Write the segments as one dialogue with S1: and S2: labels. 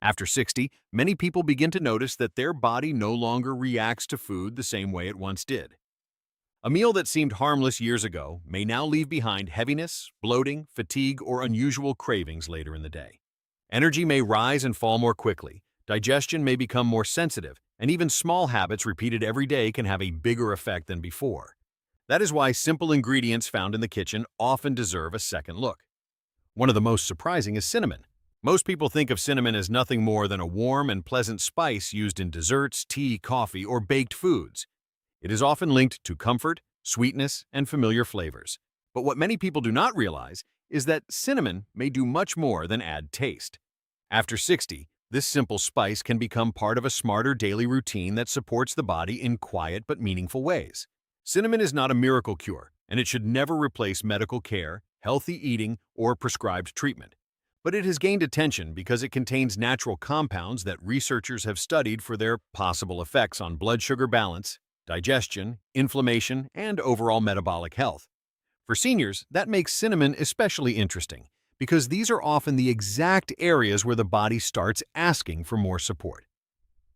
S1: After 60, many people begin to notice that their body no longer reacts to food the same way it once did. A meal that seemed harmless years ago may now leave behind heaviness, bloating, fatigue, or unusual cravings later in the day. Energy may rise and fall more quickly, digestion may become more sensitive, and even small habits repeated every day can have a bigger effect than before. That is why simple ingredients found in the kitchen often deserve a second look. One of the most surprising is cinnamon. Most people think of cinnamon as nothing more than a warm and pleasant spice used in desserts, tea, coffee, or baked foods. It is often linked to comfort, sweetness, and familiar flavors. But what many people do not realize is that cinnamon may do much more than add taste. After 60, this simple spice can become part of a smarter daily routine that supports the body in quiet but meaningful ways. Cinnamon is not a miracle cure, and it should never replace medical care, healthy eating, or prescribed treatment. But it has gained attention because it contains natural compounds that researchers have studied for their possible effects on blood sugar balance, digestion, inflammation, and overall metabolic health. For seniors, that makes cinnamon especially interesting because these are often the exact areas where the body starts asking for more support.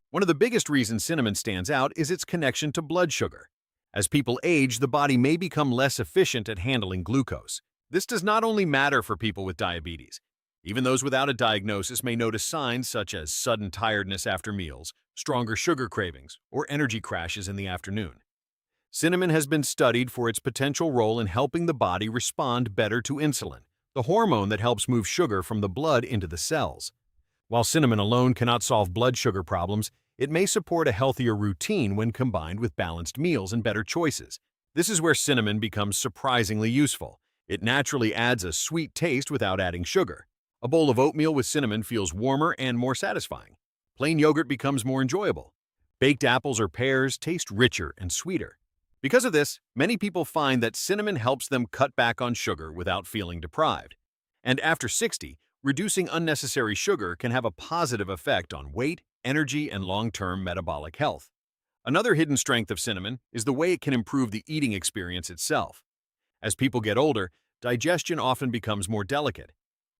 S1: One of the biggest reasons cinnamon stands out is its connection to blood sugar. As people age, the body may become less efficient at handling glucose. This does not only matter for people with diabetes. Even those without a diagnosis may notice signs such as sudden tiredness after meals, stronger sugar cravings, or energy crashes in the afternoon. Cinnamon has been studied for its potential role in helping the body respond better to insulin, the hormone that helps move sugar from the blood into the cells. While cinnamon alone cannot solve blood sugar problems, it may support a healthier routine when combined with balanced meals and better choices. This is where cinnamon becomes surprisingly useful. It naturally adds a sweet taste without adding sugar. A bowl of oatmeal with cinnamon feels warmer and more satisfying. Plain yogurt becomes more enjoyable. Baked apples or pears taste richer and sweeter. Because of this, many people find that cinnamon helps them cut back on sugar without feeling deprived. And after 60, reducing unnecessary sugar can have a positive effect on weight, energy, and long-term metabolic health. Another hidden strength of cinnamon is the way it can improve the eating experience itself. As people get older, digestion often becomes more delicate.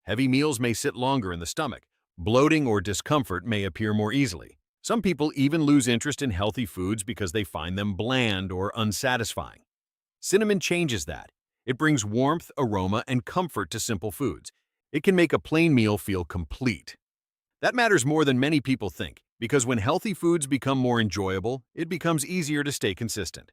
S1: Heavy meals may sit longer in the stomach. Bloating or discomfort may appear more easily. Some people even lose interest in healthy foods because they find them bland or unsatisfying. Cinnamon changes that. It brings warmth, aroma, and comfort to simple foods. It can make a plain meal feel complete. That matters more than many people think, because when healthy foods become more enjoyable, it becomes easier to stay consistent.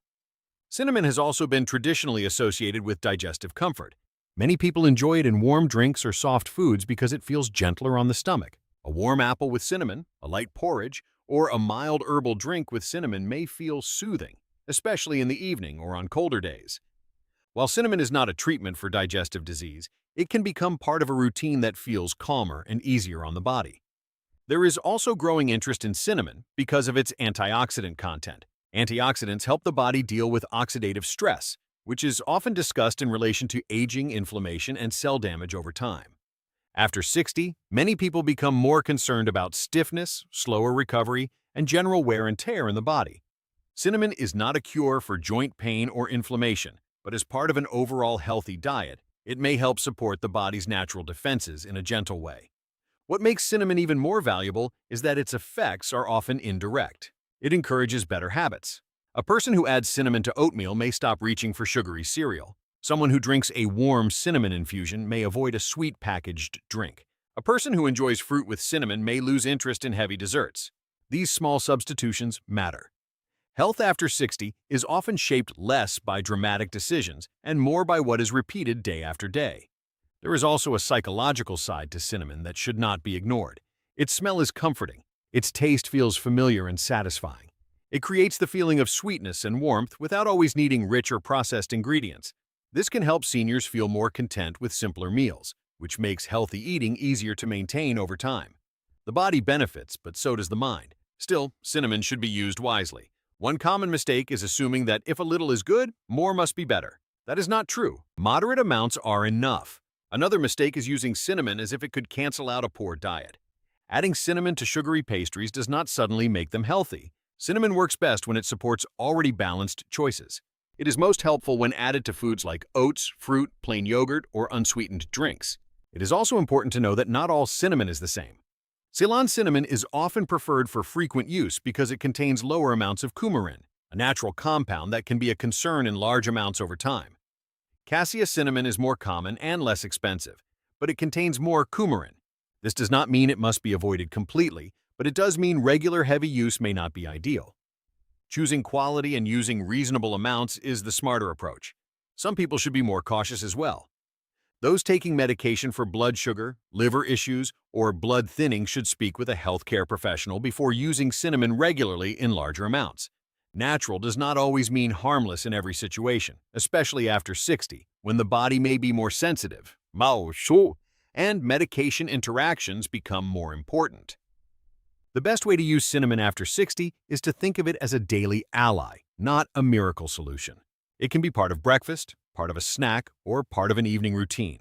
S1: Cinnamon has also been traditionally associated with digestive comfort. Many people enjoy it in warm drinks or soft foods because it feels gentler on the stomach. A warm apple with cinnamon, a light porridge, or a mild herbal drink with cinnamon may feel soothing, especially in the evening or on colder days. While cinnamon is not a treatment for digestive disease, it can become part of a routine that feels calmer and easier on the body. There is also growing interest in cinnamon because of its antioxidant content. Antioxidants help the body deal with oxidative stress, which is often discussed in relation to aging, inflammation, and cell damage over time. After 60, many people become more concerned about stiffness, slower recovery, and general wear and tear in the body. Cinnamon is not a cure for joint pain or inflammation, but as part of an overall healthy diet, it may help support the body's natural defenses in a gentle way. What makes cinnamon even more valuable is that its effects are often indirect. It encourages better habits. A person who adds cinnamon to oatmeal may stop reaching for sugary cereal. Someone who drinks a warm cinnamon infusion may avoid a sweet packaged drink. A person who enjoys fruit with cinnamon may lose interest in heavy desserts. These small substitutions matter. Health after 60 is often shaped less by dramatic decisions and more by what is repeated day after day. There is also a psychological side to cinnamon that should not be ignored. Its smell is comforting. Its taste feels familiar and satisfying. It creates the feeling of sweetness and warmth without always needing rich or processed ingredients. This can help seniors feel more content with simpler meals, which makes healthy eating easier to maintain over time. The body benefits, but so does the mind. Still, cinnamon should be used wisely. One common mistake is assuming that if a little is good, more must be better. That is not true. Moderate amounts are enough. Another mistake is using cinnamon as if it could cancel out a poor diet. Adding cinnamon to sugary pastries does not suddenly make them healthy. Cinnamon works best when it supports already balanced choices. It is most helpful when added to foods like oats, fruit, plain yogurt, or unsweetened drinks. It is also important to know that not all cinnamon is the same. Ceylon cinnamon is often preferred for frequent use because it contains lower amounts of coumarin, a natural compound that can be a concern in large amounts over time. Cassia cinnamon is more common and less expensive, but it contains more coumarin. This does not mean it must be avoided completely, but it does mean regular heavy use may not be ideal. Choosing quality and using reasonable amounts is the smarter approach. Some people should be more cautious as well. Those taking medication for blood sugar, liver issues, or blood thinning should speak with a healthcare professional before using cinnamon regularly in larger amounts. Natural does not always mean harmless in every situation, especially after 60, when the body may be more sensitive, and medication interactions become more important. The best way to use cinnamon after 60 is to think of it as a daily ally, not a miracle solution. It can be part of breakfast, part of a snack, or part of an evening routine.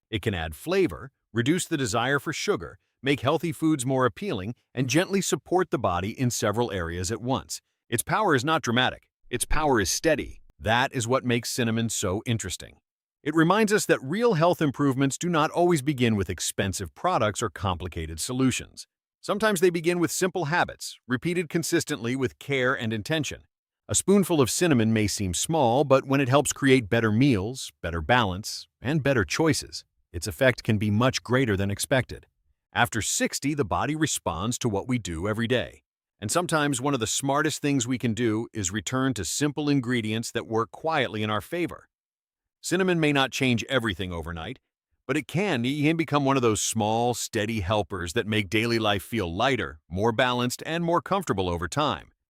S1: It can add flavor, reduce the desire for sugar, make healthy foods more appealing, and gently support the body in several areas at once. Its power is not dramatic. Its power is steady. That is what makes cinnamon so interesting. It reminds us that real health improvements do not always begin with expensive products or complicated solutions. Sometimes they begin with simple habits, repeated consistently with care and intention. A spoonful of cinnamon may seem small, but when it helps create better meals, better balance, and better choices, its effect can be much greater than expected. After 60, the body responds to what we do every day. And sometimes one of the smartest things we can do is return to simple ingredients that work quietly in our favor. Cinnamon may not change everything overnight, but it can become one of those small, steady helpers that make daily life feel lighter, more balanced, and more comfortable over time.